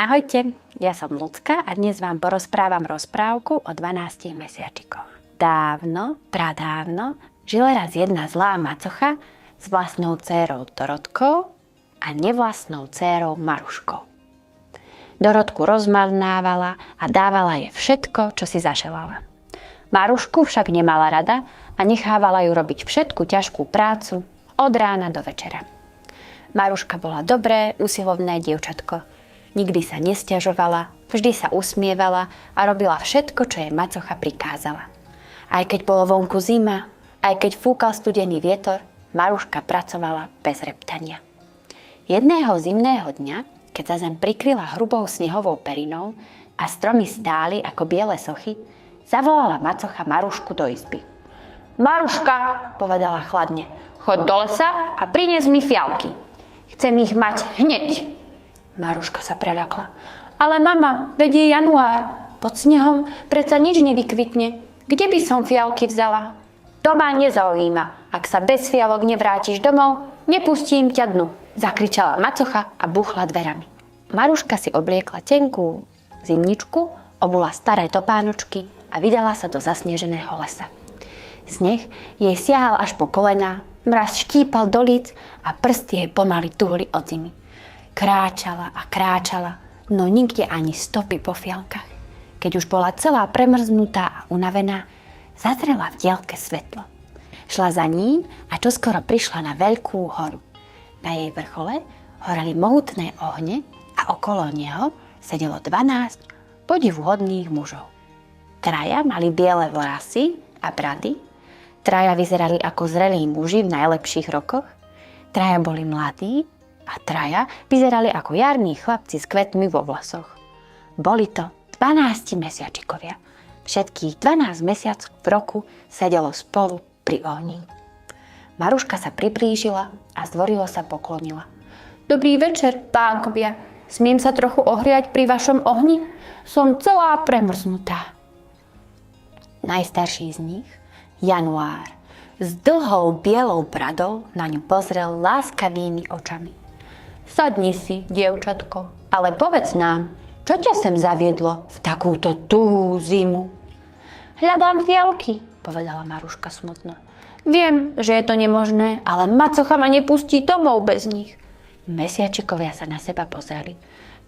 Ahojte, ja som Lucka a dnes vám porozprávam rozprávku o 12 mesiačikoch. Dávno, pradávno, žila raz jedna zlá macocha s vlastnou dcérou Dorotkou a nevlastnou dcérou Maruškou. Dorotku rozmarnávala a dávala jej všetko, čo si zaželala. Marušku však nemala rada a nechávala ju robiť všetku ťažkú prácu od rána do večera. Maruška bola dobré, usilovné dievčatko. Nikdy sa nesťažovala, vždy sa usmievala a robila všetko, čo jej macocha prikázala. Aj keď bolo vonku zima, aj keď fúkal studený vietor, Maruška pracovala bez reptania. Jedného zimného dňa, keď sa zem prikryla hrubou snehovou perinou a stromy stáli ako biele sochy, zavolala macocha Marušku do izby. Maruška, povedala chladne, choď do lesa a prinies mi fialky. Chcem ich mať hneď. Maruška sa preľakla. Ale mama, veď je január. Pod snehom predsa nič nevykvitne. Kde by som fialky vzala? To ma nezaujíma. Ak sa bez fialok nevrátiš domov, nepustím ťa dnu, zakričala macocha a buchla dverami. Maruška si obliekla tenkú zimničku, obula staré topánočky a vydala sa do zasneženého lesa. Sneh jej siahal až po kolená, mraz štípal do líc a prsty jej pomaly tuhli od zimy. Kráčala a kráčala, no nikde ani stopy po fialkách. Keď už bola celá premrznutá a unavená, zazrela v diaľke svetlo. Šla za ním a čoskoro prišla na veľkú horu. Na jej vrchole horeli mohutné ohne a okolo neho sedelo 12 podivuhodných mužov. Traja mali biele vlasy a brady, traja vyzerali ako zrelí muži v najlepších rokoch, traja boli mladí a traja vyzerali ako jarní chlapci s kvetmi vo vlasoch. Boli to 12 mesiačikovia. Všetkých 12 mesiacov v roku sedelo spolu pri ohni. Maruška sa priblížila a zdvorilo sa poklonila. Dobrý večer, pánkovia. Smiem sa trochu ohriať pri vašom ohni? Som celá premrznutá. Najstarší z nich, Január, s dlhou bielou bradou na ňu pozrel láskavými očami. Sadni si, dievčatko, ale povedz nám, čo ťa sem zaviedlo v takúto tuhú zimu? Hľadám fialky, povedala Maruška smutno. Viem, že je to nemožné, ale macocha ma nepustí domov bez nich. Mesiačikovia sa na seba pozreli.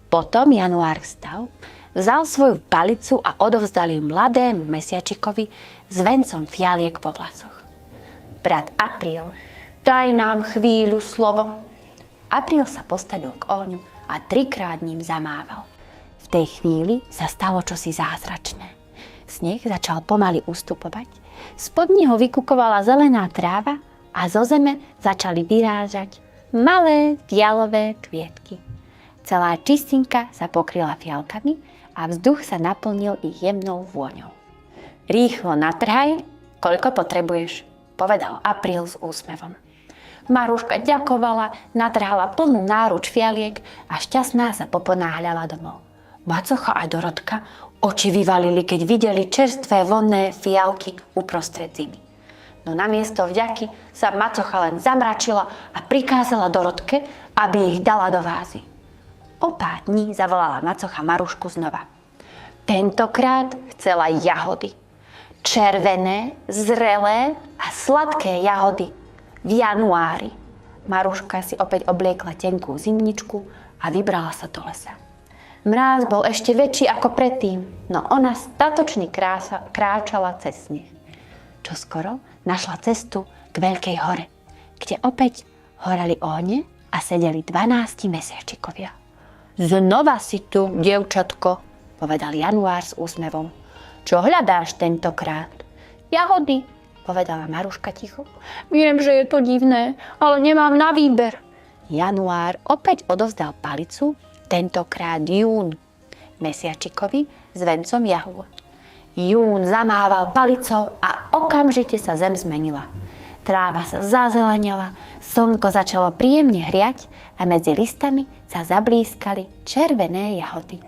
Potom Január vstal, vzal svoju palicu a odovzdal ju mladému mesiačikovi s vencom fialiek po vlasoch. Brat Apríl, daj nám chvíľu slovo. Apríl sa postavil k ohňu a 3-krát ním zamával. V tej chvíli sa stalo čosi zázračné. Sneh začal pomaly ustupovať, spod neho vykukovala zelená tráva a zo zeme začali vyrážať malé fialové kvietky. Celá čistinka sa pokryla fialkami a vzduch sa naplnil ich jemnou vôňou. Rýchlo natrhaj, koľko potrebuješ, povedal Apríl s úsmevom. Maruška ďakovala, natrhala plnú náruč fialiek a šťastná sa poponáhľala domov. Macocha a Dorotka oči vyvalili, keď videli čerstvé vonné fialky uprostred zimy. No namiesto vďaky sa macocha len zamračila a prikázala Dorotke, aby ich dala do vázy. O pár dní zavolala macocha Marušku znova. Tentokrát chcela jahody. Červené, zrelé a sladké jahody. V januári. Maruška si opäť obliekla tenkú zimničku a vybrala sa do lesa. Mráz bol ešte väčší ako predtým, no ona statočne kráčala cez sneh. Čoskoro našla cestu k veľkej hore, kde opäť horeli ohne a sedeli 12 mesiačikovia. Znova si tu, dievčatko, povedal Január s úsmevom. Čo hľadáš tentokrát? Jahody, povedala Maruška ticho. Viem, že je to divné, ale nemám na výber. Január opäť odovzdal palicu, tentokrát Jún, mesiačikovi s vencom jahôd. Jún zamával palicou a okamžite sa zem zmenila. Tráva sa zazelenela, slnko začalo príjemne hriať a medzi listami sa zablískali červené jahody.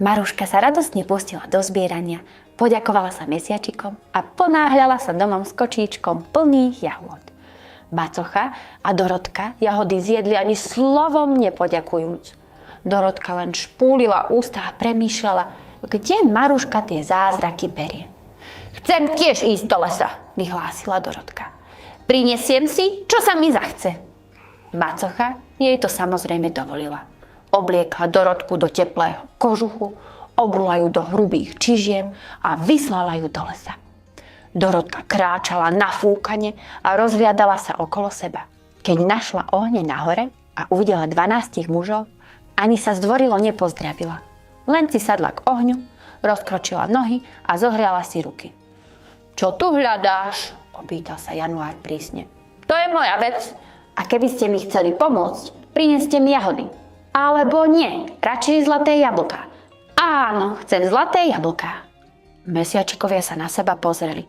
Maruška sa radostne pustila do zbierania, poďakovala sa mesiačikom a ponáhľala sa domom s kočíčkom plných jahôd. Macocha a Dorotka jahody zjedli ani slovom nepoďakujúc. Dorotka len špúlila ústa a premýšľala, kde Maruška tie zázraky berie. Chcem tiež ísť do lesa, vyhlásila Dorotka. Prinesiem si, čo sa mi zachce. Macocha jej to samozrejme dovolila. Obliekla Dorotku do teplého kožuchu, obrula ju do hrubých čižiem a vyslala ju do lesa. Dorotka kráčala nafúkane a rozhliadala sa okolo seba. Keď našla ohne nahore a uvidela 12 mužov, ani sa zdvorilo nepozdravila. Len si sadla k ohňu, rozkročila nohy a zohriala si ruky. Čo tu hľadáš? Opýtal sa Január prísne. To je moja vec. A keby ste mi chceli pomôcť, prineste mi jahody. Alebo nie, radšej zlaté jablká. Áno, chcem zlaté jablká. Mesiačikovia sa na seba pozreli.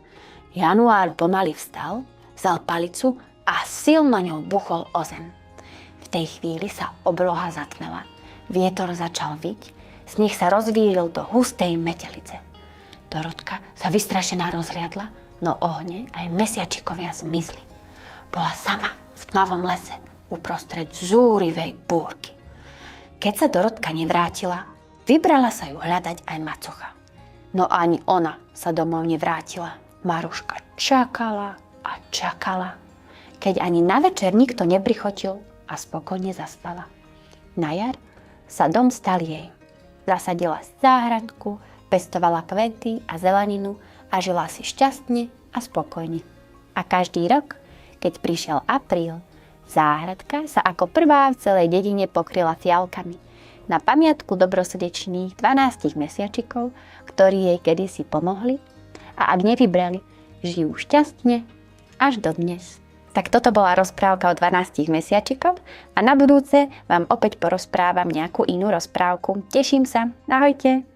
Január pomaly vstal, vzal palicu a silno ňou buchol o zem. V tej chvíli sa obloha zatmela. Vietor začal vyť, sneh sa rozvíril do hustej metelice. Dorotka sa vystrašená rozhliadla, no ohne aj mesiačikovia zmizli. Bola sama v tmavom lese uprostred zúrivej búrky. Keď sa Dorotka nevrátila, vybrala sa ju hľadať aj macocha. No ani ona sa domov nevrátila. Maruška čakala a čakala, keď ani na večer nikto neprichotil a spokojne zaspala. Na jar sa dom stal jej. Zasadila záhradku, pestovala kvety a zeleninu a žila si šťastne a spokojne. A každý rok, keď prišiel apríl, záhradka sa ako prvá v celej dedine pokryla fialkami na pamiatku dobrosrdečných 12 mesiačikov, ktorí jej kedysi pomohli a ak nevybrali, žijú šťastne až dodnes. Tak toto bola rozprávka o 12 mesiačikoch a na budúce vám opäť porozprávam nejakú inú rozprávku. Teším sa. Ahojte.